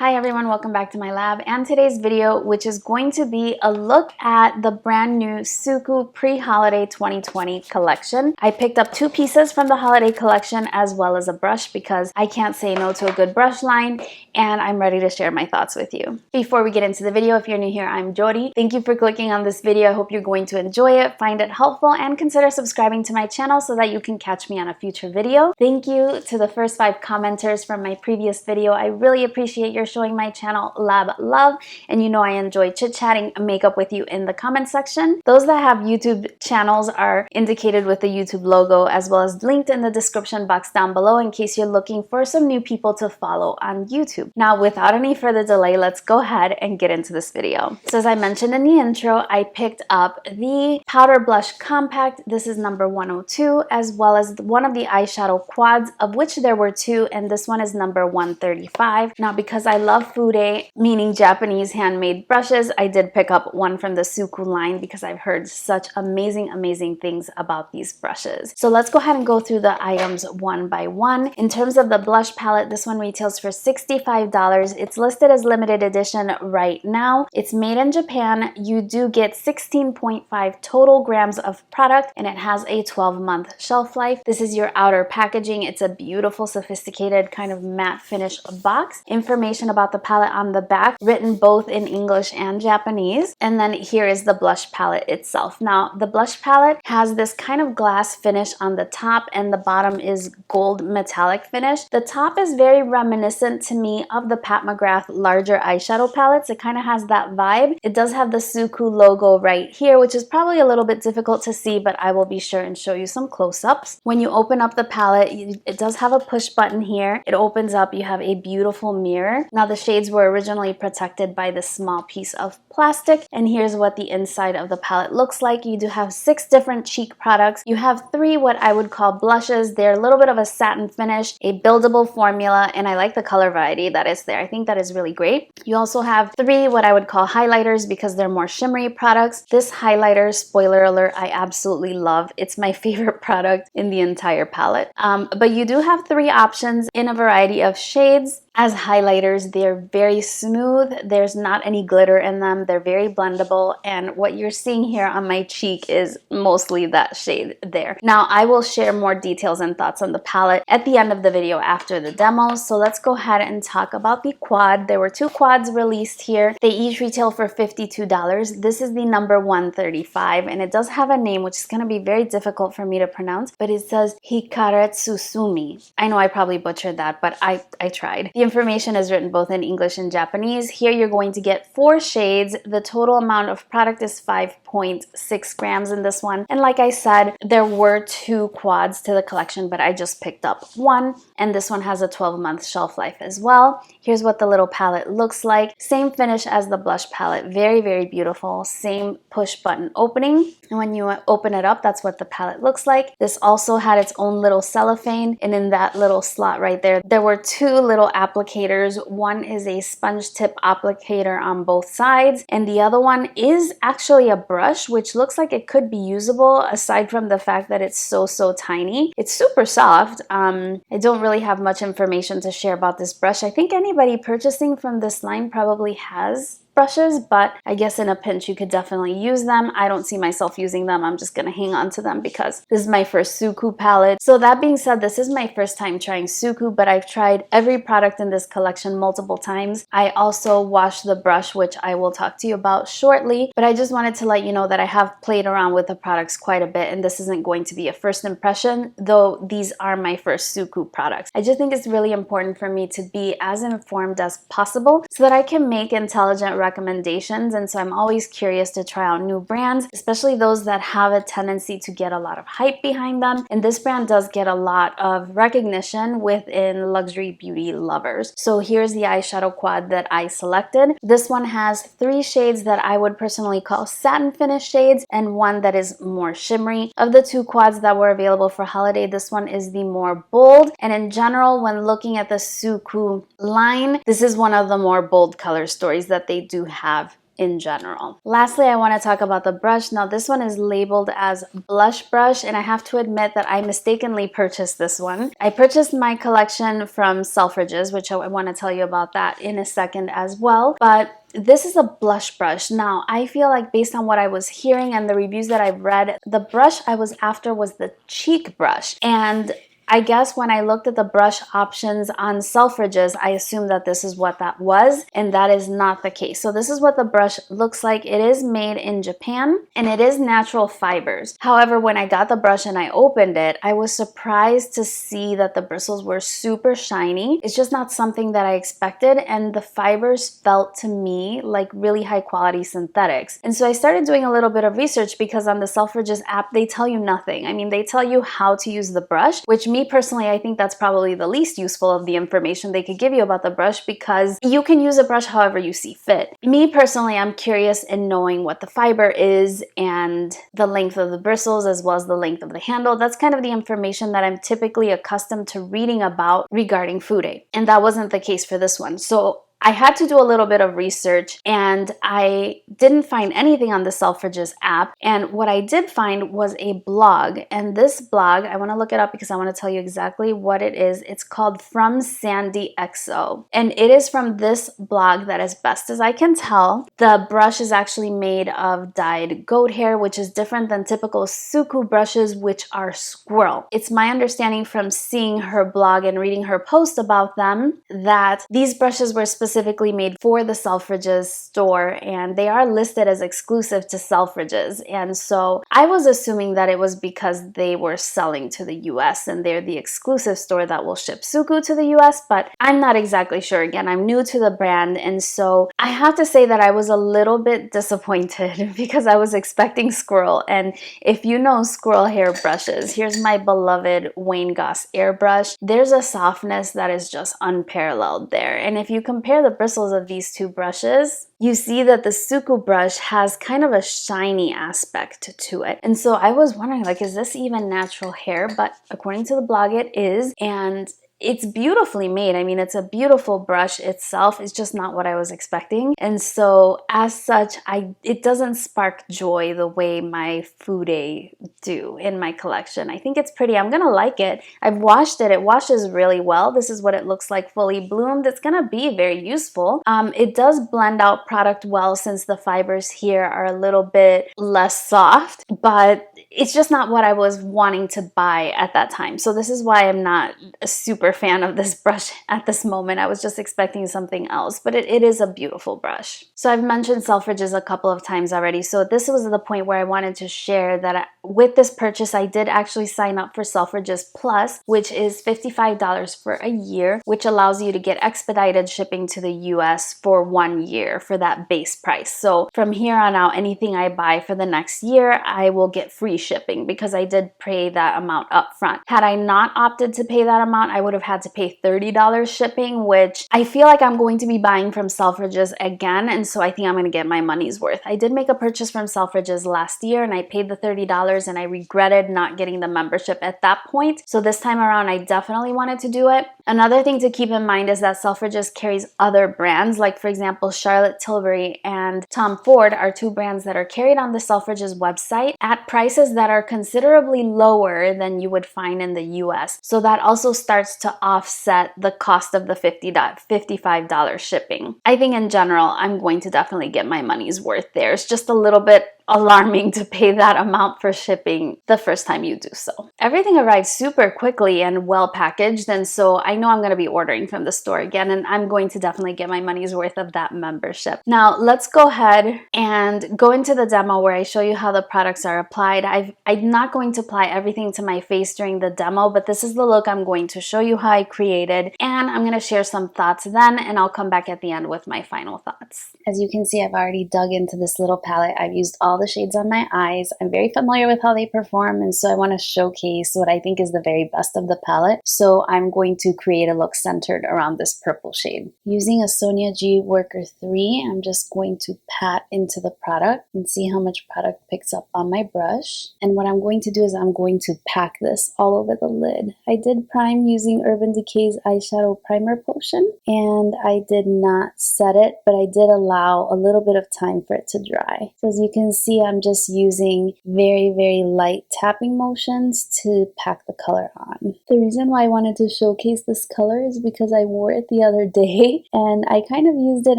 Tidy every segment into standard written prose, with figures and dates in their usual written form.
Hi everyone, welcome back to my lab and today's video, which is going to be a look at the brand new Suqqu pre-holiday 2020 collection. I picked up two pieces from the holiday collection as well as a brush because I can't say no to a good brush line, and I'm ready to share my thoughts with you. Before we get into the video, if you're new here, I'm Yori. Thank you for clicking on this video. I hope you're going to enjoy it, find it helpful, and consider subscribing to my channel so that you can catch me on a future video. Thank you to the first 5 commenters from my previous video. I really appreciate your showing my channel lab love, and you know I enjoy chit-chatting makeup with you in the comment section. Those that have YouTube channels are indicated with the YouTube logo as well as linked in the description box down below in case you're looking for some new people to follow on YouTube. Now, without any further delay, let's go ahead and get into this video. So as I mentioned in the intro, I picked up the Powder Blush Compact. This is number 102, as well as one of the eyeshadow quads, of which there were 2, and this one is number 135. Now, because I love fude, meaning Japanese handmade brushes, I did pick up one from the Suqqu line because I've heard such amazing things about these brushes. So let's go ahead and go through the items one by one. In terms of the blush palette, this one retails for $65. It's listed as limited edition right now. It's made in Japan. You do get 16.5 total grams of product, and it has a 12-month shelf life. This is your outer packaging. It's a beautiful, sophisticated kind of matte finish box. Information about the palette on the back, written both in English and Japanese. And then here is the blush palette itself. Now, the blush palette has this kind of glass finish on the top, and the bottom is gold metallic finish. The top is very reminiscent to me of the Pat McGrath larger eyeshadow palettes. It kind of has that vibe. It does have the Suqqu logo right here, which is probably a little bit difficult to see, but I will be sure and show you some close-ups. When you open up the palette, it does have a push button here. It opens up, you have a beautiful mirror. Now, the shades were originally protected by this small piece of plastic, and here's what the inside of the palette looks like. You do have 6 different cheek products. You have 3 what I would call blushes. They're a little bit of a satin finish, a buildable formula, and I like the color variety that is there. I think that is really great. You also have 3 what I would call highlighters because they're more shimmery products. This highlighter, spoiler alert, I absolutely love. It's my favorite product in the entire palette. But you do have 3 options in a variety of shades. As highlighters, they're very smooth. There's not any glitter in them. They're very blendable, and what you're seeing here on my cheek is mostly that shade there. Now, I will share more details and thoughts on the palette at the end of the video after the demo, so let's go ahead and talk about the quad. There were 2 quads released here. They each retail for $52. This is the number 135, and it does have a name which is going to be very difficult for me to pronounce, but it says Hikaretsusumi. I know I probably butchered that, but I tried. The information is written both in English and Japanese. Here you're going to get 4 shades. The total amount of product is 5.6 grams in this one. And like I said, there were 2 quads to the collection, but I just picked up 1. And this one has a 12-month shelf life as well. Here's what the little palette looks like. Same finish as the blush palette. Very beautiful. Same push button opening. And when you open it up, that's what the palette looks like. This also had its own little cellophane. And in that little slot right there, there were 2 little applicators. One is a sponge tip applicator on both sides, and the other one is actually a brush, which looks like it could be usable aside from the fact that it's so tiny. It's super soft. I don't really have much information to share about this brush. I think anybody purchasing from this line probably has brushes, but I guess in a pinch you could definitely use them. I don't see myself using them. I'm just gonna hang on to them because this is my first Suqqu palette. So that being said, this is my first time trying Suqqu, but I've tried every product in this collection multiple times. I also washed the brush, which I will talk to you about shortly, but I just wanted to let you know that I have played around with the products quite a bit, and this isn't going to be a first impression, though these are my first Suqqu products. I just think it's really important for me to be as informed as possible so that I can make intelligent recommendations, and so I'm always curious to try out new brands, especially those that have a tendency to get a lot of hype behind them, and this brand does get a lot of recognition within luxury beauty lovers. So here's the eyeshadow quad that I selected. This one has 3 shades that I would personally call satin finish shades, and 1 that is more shimmery. Of the 2 quads that were available for holiday, this one is the more bold, and in general, when looking at the Suqqu line, this is one of the more bold color stories that they do have in general. Lastly, I want to talk about the brush. Now this one is labeled as blush brush, and I have to admit that I mistakenly purchased this one. I purchased my collection from Selfridges, which I want to tell you about that in a second as well, but this is a blush brush. Now, I feel like based on what I was hearing and the reviews that I've read, the brush I was after was the cheek brush. And I guess when I looked at the brush options on Selfridges, I assumed that this is what that was, and that is not the case. So this is what the brush looks like. It is made in Japan, and it is natural fibers. However, when I got the brush and I opened it, I was surprised to see that the bristles were super shiny. It's just not something that I expected, and the fibers felt to me like really high quality synthetics. And so I started doing a little bit of research, because on the Selfridges app, they tell you nothing. I mean, they tell you how to use the brush, which me personally, I think that's probably the least useful of the information they could give you about the brush, because you can use a brush however you see fit. Me personally, I'm curious in knowing what the fiber is and the length of the bristles as well as the length of the handle. That's kind of the information that I'm typically accustomed to reading about regarding food aid. And that wasn't the case for this one. So I had to do a little bit of research, and I didn't find anything on the Selfridges app. And what I did find was a blog. And this blog, I want to look it up because I want to tell you exactly what it is. It's called From Sandy XO. And it is from this blog that, as best as I can tell, the brush is actually made of dyed goat hair, which is different than typical Suqqu brushes, which are squirrel. It's my understanding from seeing her blog and reading her post about them that these brushes were specifically made for the Selfridges store, and they are listed as exclusive to Selfridges. And so I was assuming that it was because they were selling to the US and they're the exclusive store that will ship Suqqu to the US, but I'm not exactly sure. Again, I'm new to the brand, and so I have to say that I was a little bit disappointed because I was expecting squirrel. And if you know squirrel hair brushes, here's my beloved Wayne Goss airbrush. There's a softness that is just unparalleled there. And if you compare the bristles of these two brushes, you see that the Suqqu brush has kind of a shiny aspect to it. And so I was wondering, like, is this even natural hair? But according to the blog, it is. And it's beautifully made. I mean, it's a beautiful brush itself. It's just not what I was expecting. And so as such, it doesn't spark joy the way my food aid do in my collection. I think it's pretty. I'm gonna like it. I've washed it. It washes really well. This is what it looks like fully bloomed. It's gonna be very useful. It does blend out product well since the fibers here are a little bit less soft, but it's just not what I was wanting to buy at that time. So this is why I'm not a super fan of this brush at this moment. I was just expecting something else, but it is a beautiful brush. So I've mentioned Selfridges a couple of times already. So this was the point where I wanted to share that with this purchase, I did actually sign up for Selfridges Plus, which is $55 for a year, which allows you to get expedited shipping to the US for 1 year for that base price. So from here on out, anything I buy for the next year, I will get free shipping because I did pay that amount up front. Had I not opted to pay that amount, I would have had to pay $30 shipping, which I feel like I'm going to be buying from Selfridges again, and so I think I'm going to get my money's worth. I did make a purchase from Selfridges last year, and I paid the $30, and I regretted not getting the membership at that point. So this time around, I definitely wanted to do it. Another thing to keep in mind is that Selfridges carries other brands, like for example, Charlotte Tilbury and Tom Ford are two brands that are carried on the Selfridges website at prices that are considerably lower than you would find in the US. So that also starts to offset the cost of the $55 shipping. I think in general, I'm going to definitely get my money's worth there. It's just a little bit alarming to pay that amount for shipping the first time you do so. Everything arrived super quickly and well packaged, and so I know I'm going to be ordering from the store again, and I'm going to definitely get my money's worth of that membership. Now let's go ahead and go into the demo where I show you how the products are applied. I'm not going to apply everything to my face during the demo, but this is the look I'm going to show you how I created, and I'm going to share some thoughts then, and I'll come back at the end with my final thoughts. As you can see, I've already dug into this little palette. I've used all all the shades on my eyes. I'm very familiar with how they perform, and so I want to showcase what I think is the very best of the palette. So I'm going to create a look centered around this purple shade. Using a Sonia G Worker 3, I'm just going to pat into the product and see how much product picks up on my brush. And what I'm going to do is I'm going to pack this all over the lid. I did prime using Urban Decay's eyeshadow primer potion, and I did not set it, but I did allow a little bit of time for it to dry. So as you can see, I'm just using very, very light tapping motions to pack the color on. The reason why I wanted to showcase this color is because I wore it the other day, and I kind of used it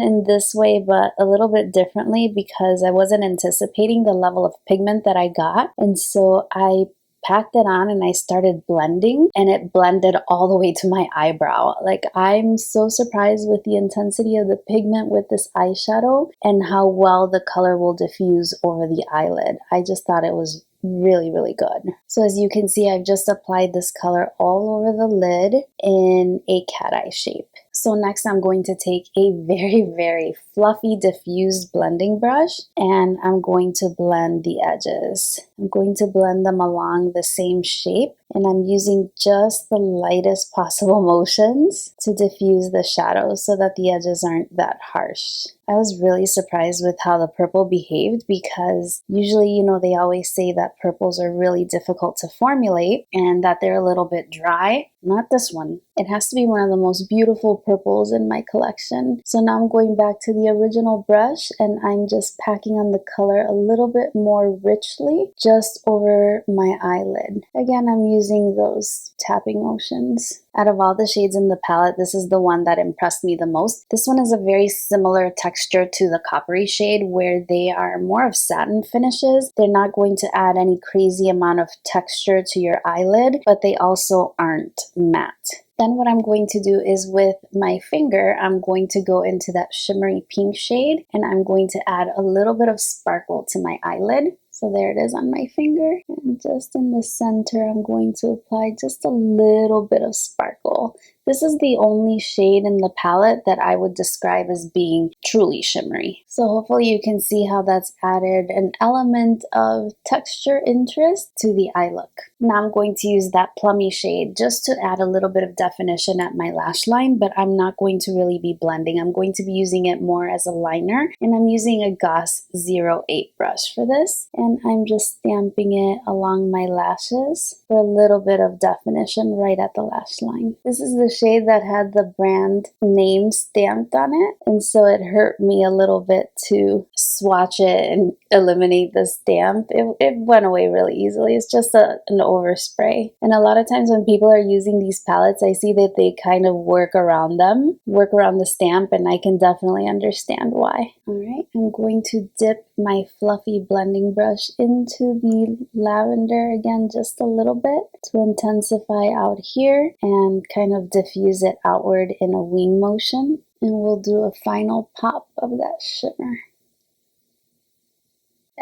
in this way, but a little bit differently because I wasn't anticipating the level of pigment that I got. And so I packed it on and I started blending, and it blended all the way to my eyebrow. Like, I'm so surprised with the intensity of the pigment with this eyeshadow and how well the color will diffuse over the eyelid. I just thought it was really, really good. So as you can see, I've just applied this color all over the lid in a cat eye shape. So next I'm going to take a very, very fluffy diffused blending brush, and I'm going to blend the edges. I'm going to blend them along the same shape, and I'm using just the lightest possible motions to diffuse the shadows so that the edges aren't that harsh. I was really surprised with how the purple behaved because usually, you know, they always say that purples are really difficult to formulate and that they're a little bit dry. Not this one. It has to be one of the most beautiful purples in my collection. So now I'm going back to the original brush and I'm just packing on the color a little bit more richly just over my eyelid. Again, I'm using those tapping motions. Out of all the shades in the palette, this is the one that impressed me the most. This one is a very similar texture to the coppery shade where they are more of satin finishes. They're not going to add any crazy amount of texture to your eyelid, but they also aren't matte. Then what I'm going to do is with my finger, I'm going to go into that shimmery pink shade and I'm going to add a little bit of sparkle to my eyelid. So there it is on my finger. And just in the center, I'm going to apply just a little bit of sparkle. This is the only shade in the palette that I would describe as being truly shimmery. So hopefully you can see how that's added an element of texture interest to the eye look. Now I'm going to use that plummy shade just to add a little bit of definition at my lash line, but I'm not going to really be blending. I'm going to be using it more as a liner, and I'm using a Goss 08 brush for this. And I'm just stamping it along my lashes for a little bit of definition right at the lash line. This is the shade that had the brand name stamped on it, and so it hurt me a little bit to swatch it and eliminate the stamp. It went away really easily. It's just an overspray. And a lot of times when people are using these palettes, I see that they kind of work around the stamp, and I can definitely understand why. Alright, I'm going to dip my fluffy blending brush into the lavender again just a little bit to intensify out here and kind of diffuse it outward in a wing motion. And we'll do a final pop of that shimmer.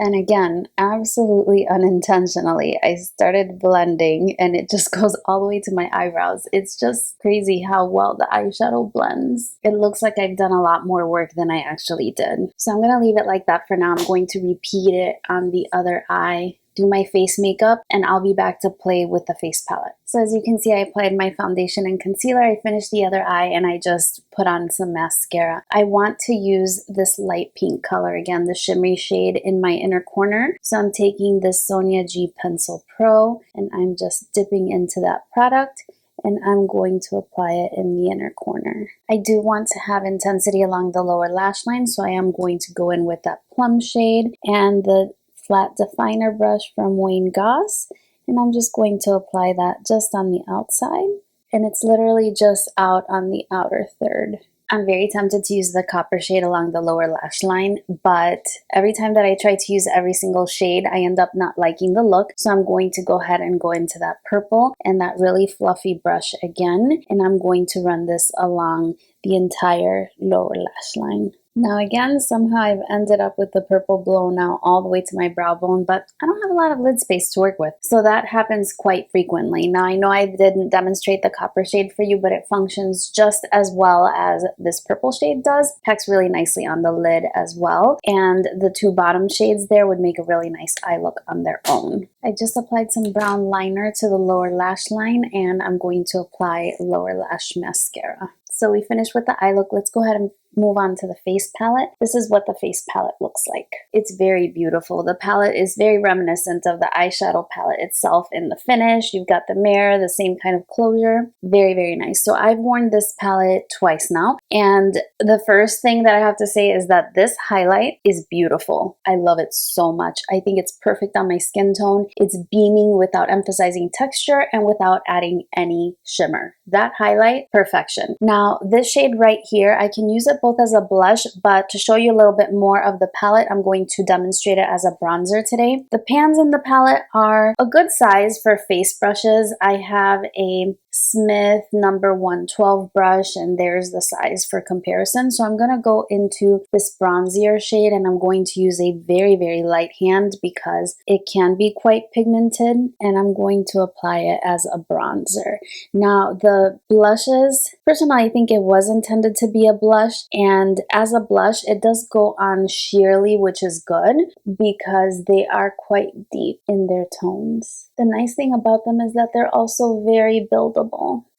And again, absolutely unintentionally, I started blending and it just goes all the way to my eyebrows. It's just crazy how well the eyeshadow blends. It looks like I've done a lot more work than I actually did. So I'm going to leave it like that for now. I'm going to repeat it on the other eye, do my face makeup, and I'll be back to play with the face palette. So as you can see, I applied my foundation and concealer. I finished the other eye and I just put on some mascara. I want to use this light pink color, again, the shimmery shade in my inner corner. So I'm taking this Sonia G Pencil Pro and I'm just dipping into that product, and I'm going to apply it in the inner corner. I do want to have intensity along the lower lash line, so I am going to go in with that plum shade and the flat definer brush from Wayne Goss, and I'm just going to apply that just on the outside, and it's literally just out on the outer third. I'm very tempted to use the copper shade along the lower lash line, but every time that I try to use every single shade, I end up not liking the look. So I'm going to go ahead and go into that purple and that really fluffy brush again, and I'm going to run this along the entire lower lash line. Now again, somehow I've ended up with the purple blown out all the way to my brow bone, but I don't have a lot of lid space to work with. So that happens quite frequently. Now I know I didn't demonstrate the copper shade for you, but it functions just as well as this purple shade does. Packs really nicely on the lid as well. And the two bottom shades there would make a really nice eye look on their own. I just applied some brown liner to the lower lash line, and I'm going to apply lower lash mascara. So we finished with the eye look. Let's go ahead and move on to the face palette. This is what the face palette looks like. It's very beautiful. The palette is very reminiscent of the eyeshadow palette itself in the finish. You've got the mirror, the same kind of closure. Very, very nice. So I've worn this palette twice now. And the first thing that I have to say is that this highlight is beautiful. I love it so much. I think it's perfect on my skin tone. It's beaming without emphasizing texture and without adding any shimmer. That highlight, perfection. Now this shade right here, I can use it both as a blush, but to show you a little bit more of the palette, I'm going to demonstrate it as a bronzer today. The pans in the palette are a good size for face brushes. I have a Smith number 112 brush, and there's the size for comparison. So I'm going to go into this bronzier shade, and I'm going to use a very, very light hand because it can be quite pigmented, and I'm going to apply it as a bronzer. Now the blushes, personally I think it was intended to be a blush, and as a blush it does go on sheerly, which is good because they are quite deep in their tones. The nice thing about them is that they're also very buildable.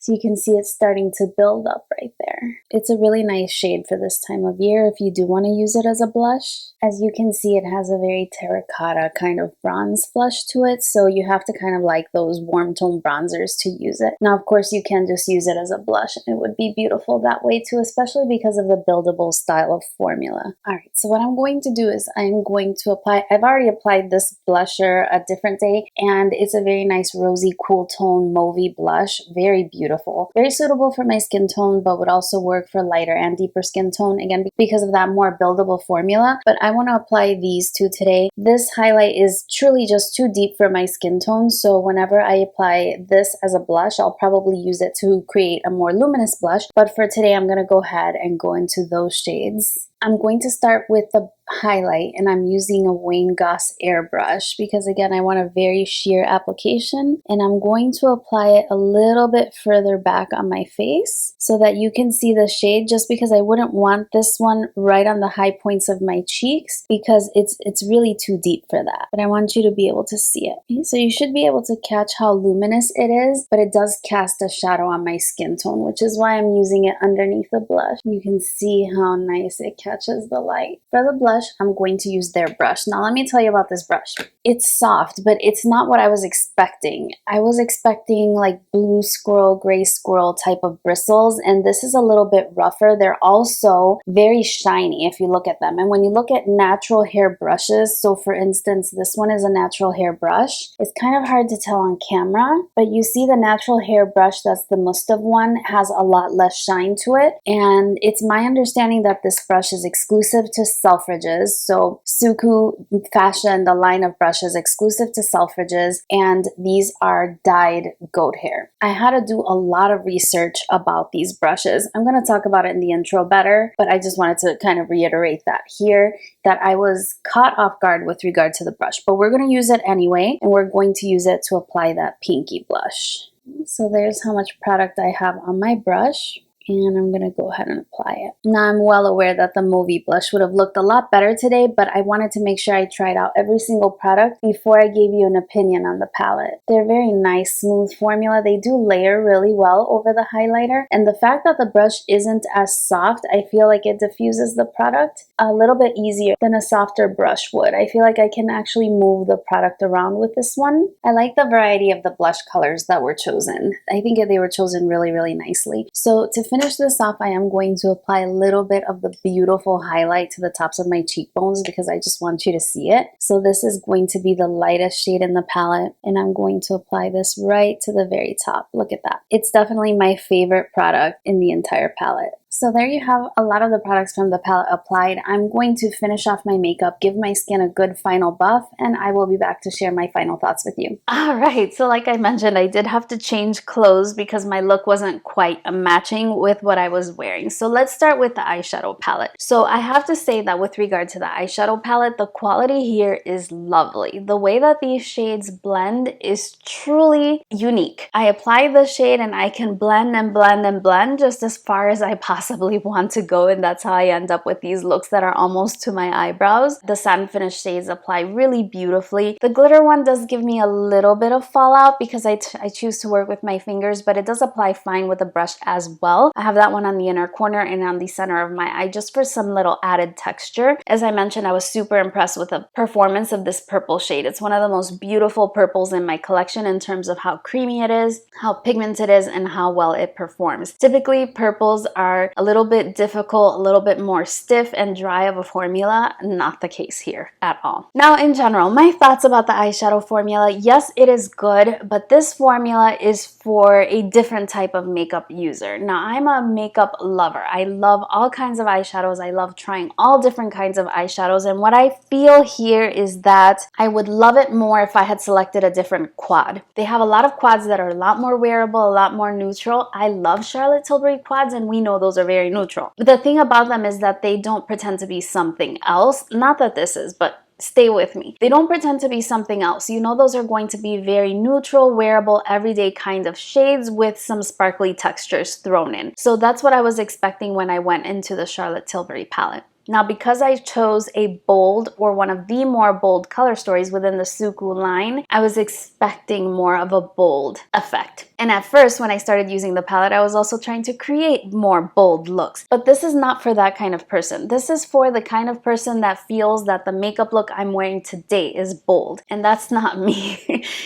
So you can see it's starting to build up right there. It's a really nice shade for this time of year if you do want to use it as a blush. As you can see, it has a very terracotta kind of bronze flush to it, so you have to kind of like those warm tone bronzers to use it. Now, of course, you can just use it as a blush, and it would be beautiful that way too, especially because of the buildable style of formula. All right, so what I'm going to do is I'm going to apply, I've already applied this blusher a different day, and it's a very nice rosy cool tone mauvey blush, very beautiful. Very suitable for my skin tone, but would also work for lighter and deeper skin tone, again, because of that more buildable formula. But I want to apply these two today. This highlight is truly just too deep for my skin tone, so whenever I apply this as a blush, I'll probably use it to create a more luminous blush. But for today, I'm going to go ahead and go into those shades. I'm going to start with the highlight, and I'm using a Wayne Goss airbrush because again I want a very sheer application, and I'm going to apply it a little bit further back on my face so that you can see the shade, just because I wouldn't want this one right on the high points of my cheeks because it's really too deep for that, but I want you to be able to see it. Okay, so you should be able to catch how luminous it is, but it does cast a shadow on my skin tone, which is why I'm using it underneath the blush. You can see how nice it catches the light. For the blush, I'm going to use their brush. Now let me tell you about this brush. It's soft, but it's not what I was expecting. I was expecting like blue squirrel, gray squirrel type of bristles, and this is a little bit rougher. They're also very shiny if you look at them. And when you look at natural hair brushes, so for instance, this one is a natural hair brush. It's kind of hard to tell on camera, but you see the natural hair brush, that's the Mustave one, has a lot less shine to it. And it's my understanding that this brush is exclusive to Selfridges. So Suqqu fashioned a line of brushes exclusive to Selfridges, and these are dyed goat hair. I had to do a lot of research about these brushes. I'm going to talk about it in the intro better, but I just wanted to kind of reiterate that here, that I was caught off guard with regard to the brush, but we're going to use it anyway, and we're going to use it to apply that pinky blush. So there's how much product I have on my brush, and I'm going to go ahead and apply it. Now I'm well aware that the mauvey blush would have looked a lot better today, but I wanted to make sure I tried out every single product before I gave you an opinion on the palette. They're very nice, smooth formula. They do layer really well over the highlighter, and the fact that the brush isn't as soft, I feel like it diffuses the product a little bit easier than a softer brush would. I feel like I can actually move the product around with this one. I like the variety of the blush colors that were chosen. I think they were chosen really, really nicely. So to finish this off, I am going to apply a little bit of the beautiful highlight to the tops of my cheekbones because I just want you to see it. So this is going to be the lightest shade in the palette, and I'm going to apply this right to the very top. Look at that. It's definitely my favorite product in the entire palette. So there you have a lot of the products from the palette applied. I'm going to finish off my makeup, give my skin a good final buff, and I will be back to share my final thoughts with you. All right, so like I mentioned, I did have to change clothes because my look wasn't quite matching with what I was wearing. So let's start with the eyeshadow palette. So I have to say that with regard to the eyeshadow palette, the quality here is lovely. The way that these shades blend is truly unique. I apply the shade and I can blend and blend and blend just as far as I possibly want to go, and that's how I end up with these looks that are almost to my eyebrows. The satin finish shades apply really beautifully. The glitter one does give me a little bit of fallout because I choose to work with my fingers, but it does apply fine with a brush as well. I have that one on the inner corner and on the center of my eye just for some little added texture. As I mentioned, I was super impressed with the performance of this purple shade. It's one of the most beautiful purples in my collection in terms of how creamy it is, how pigmented it is, and how well it performs. Typically, purples are a little bit difficult, a little bit more stiff and dry of a formula. Not the case here at all. Now, in general, my thoughts about the eyeshadow formula. Yes, it is good, but this formula is for a different type of makeup user. Now, I'm a makeup lover. I love all kinds of eyeshadows. I love trying all different kinds of eyeshadows, and what I feel here is that I would love it more if I had selected a different quad. They have a lot of quads that are a lot more wearable, a lot more neutral. I love Charlotte Tilbury quads, and we know those are very neutral. But the thing about them is that they don't pretend to be something else. Not that this is, but stay with me. They don't pretend to be something else. You know, those are going to be very neutral, wearable, everyday kind of shades with some sparkly textures thrown in. So that's what I was expecting when I went into the Charlotte Tilbury palette. Now, because I chose a bold or one of the more bold color stories within the Suqqu line, I was expecting more of a bold effect. And at first, when I started using the palette, I was also trying to create more bold looks. But this is not for that kind of person. This is for the kind of person that feels that the makeup look I'm wearing today is bold. And that's not me.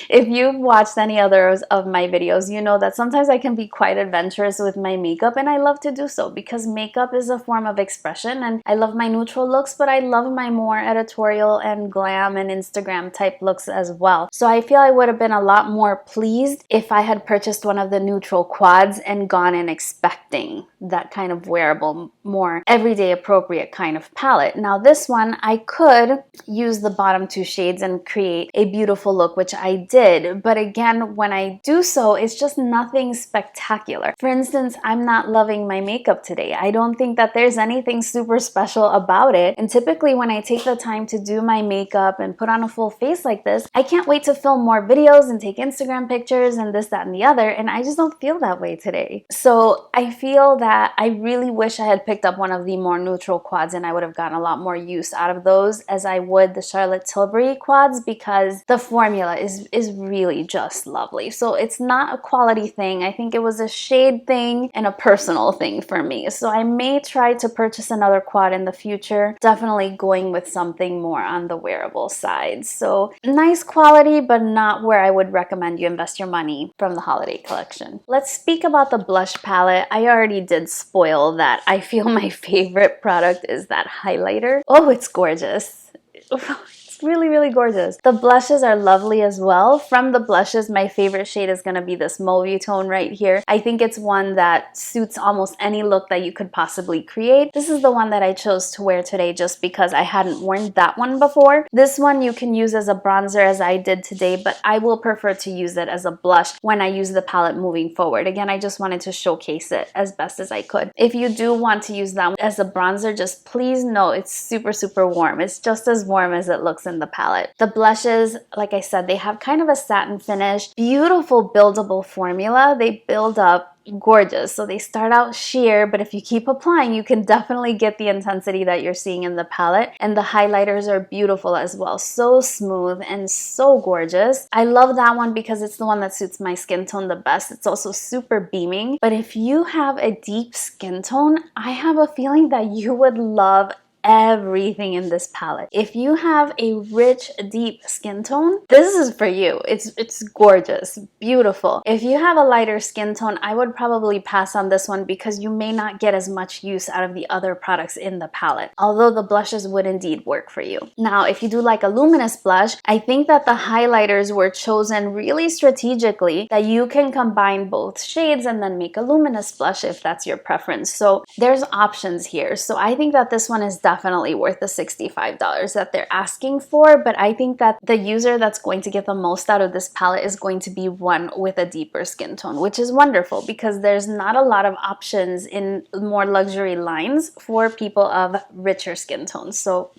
If you've watched any others of my videos, you know that sometimes I can be quite adventurous with my makeup, and I love to do so because makeup is a form of expression, and I love my neutral looks, but I love my more editorial and glam and Instagram type looks as well. So I feel I would have been a lot more pleased if I had purchased one of the neutral quads and gone in expecting that kind of wearable, more everyday appropriate kind of palette. Now this one, I could use the bottom two shades and create a beautiful look, which I did. But again, when I do so, it's just nothing spectacular. For instance, I'm not loving my makeup today. I don't think that there's anything super special about it. And typically when I take the time to do my makeup and put on a full face like this, I can't wait to film more videos and take Instagram pictures and this, that, and the other. And I just don't feel that way today. So I feel that I really wish I had picked up one of the more neutral quads, and I would have gotten a lot more use out of those as I would the Charlotte Tilbury quads, because the formula is really just lovely. So it's not a quality thing. I think it was a shade thing and a personal thing for me. So I may try to purchase another quad in the future, definitely going with something more on the wearable side. So nice quality, but not where I would recommend you invest your money from the holiday collection. Let's speak about the blush palette. I already did spoil that. I feel my favorite product is that highlighter. Oh, it's gorgeous. Really, really gorgeous. The blushes are lovely as well. From the blushes, my favorite shade is going to be this mauvey tone right here. I think it's one that suits almost any look that you could possibly create. This is the one that I chose to wear today just because I hadn't worn that one before. This one you can use as a bronzer as I did today, but I will prefer to use it as a blush when I use the palette moving forward. Again, I just wanted to showcase it as best as I could. If you do want to use that as a bronzer, just please know it's super, super warm. It's just as warm as it looks in the palette. The blushes, like I said, they have kind of a satin finish, beautiful buildable formula. They build up gorgeous. So they start out sheer, but if you keep applying, you can definitely get the intensity that you're seeing in the palette. And the highlighters are beautiful as well. So smooth and so gorgeous. I love that one because it's the one that suits my skin tone the best. It's also super beaming. But if you have a deep skin tone, I have a feeling that you would love everything in this palette. If you have a rich, deep skin tone, this is for you. It's gorgeous, beautiful. If you have a lighter skin tone, I would probably pass on this one because you may not get as much use out of the other products in the palette, although the blushes would indeed work for you. Now, if you do like a luminous blush, I think that the highlighters were chosen really strategically, that you can combine both shades and then make a luminous blush if that's your preference. So there's options here. So I think that this one is definitely worth the $65 that they're asking for, but I think that the user that's going to get the most out of this palette is going to be one with a deeper skin tone, which is wonderful because there's not a lot of options in more luxury lines for people of richer skin tones. So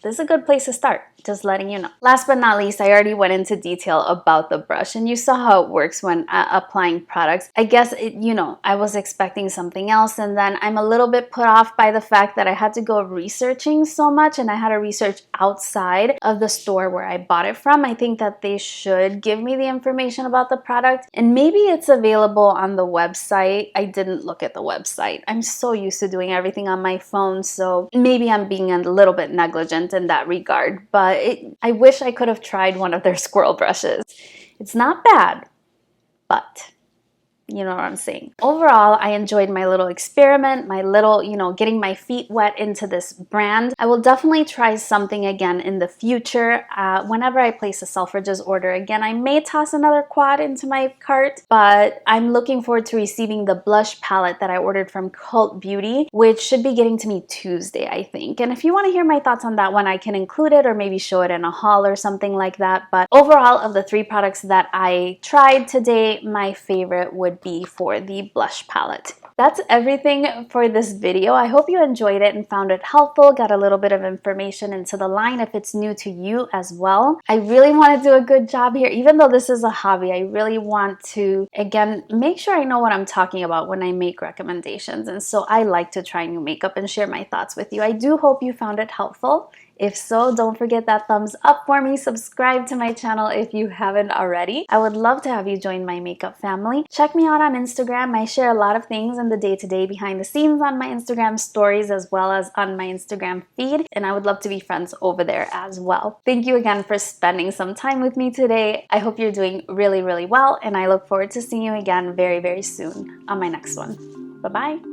this is a good place to start, just letting you know. Last but not least, I already went into detail about the brush and you saw how it works when applying products. I guess, I was expecting something else, and then I'm a little bit put off by the fact that I had to go researching so much and I had to research outside of the store where I bought it from. I think that they should give me the information about the product, and maybe it's available on the website. I didn't look at the website. I'm so used to doing everything on my phone, so maybe I'm being a little bit negligent in that regard, but I wish I could have tried one of their squirrel brushes. It's not bad, but you know what I'm saying. Overall, I enjoyed my little experiment, my little, getting my feet wet into this brand. I will definitely try something again in the future. Whenever I place a Selfridges order again, I may toss another quad into my cart, but I'm looking forward to receiving the blush palette that I ordered from Cult Beauty, which should be getting to me Tuesday, I think. And if you want to hear my thoughts on that one, I can include it or maybe show it in a haul or something like that. But overall, of the 3 products that I tried today, my favorite would be for the blush palette. That's everything for this video. I hope you enjoyed it and found it helpful, got a little bit of information into the line if it's new to you as well. I really want to do a good job here. Even though this is a hobby, I really want to, again, make sure I know what I'm talking about when I make recommendations. And so I like to try new makeup and share my thoughts with you. I do hope you found it helpful. If so, don't forget that thumbs up for me. Subscribe to my channel if you haven't already. I would love to have you join my makeup family. Check me out on Instagram. I share a lot of things in the day-to-day behind the scenes on my Instagram stories as well as on my Instagram feed, and I would love to be friends over there as well. Thank you again for spending some time with me today. I hope you're doing really, really well, and I look forward to seeing you again very, very soon on my next one. Bye-bye.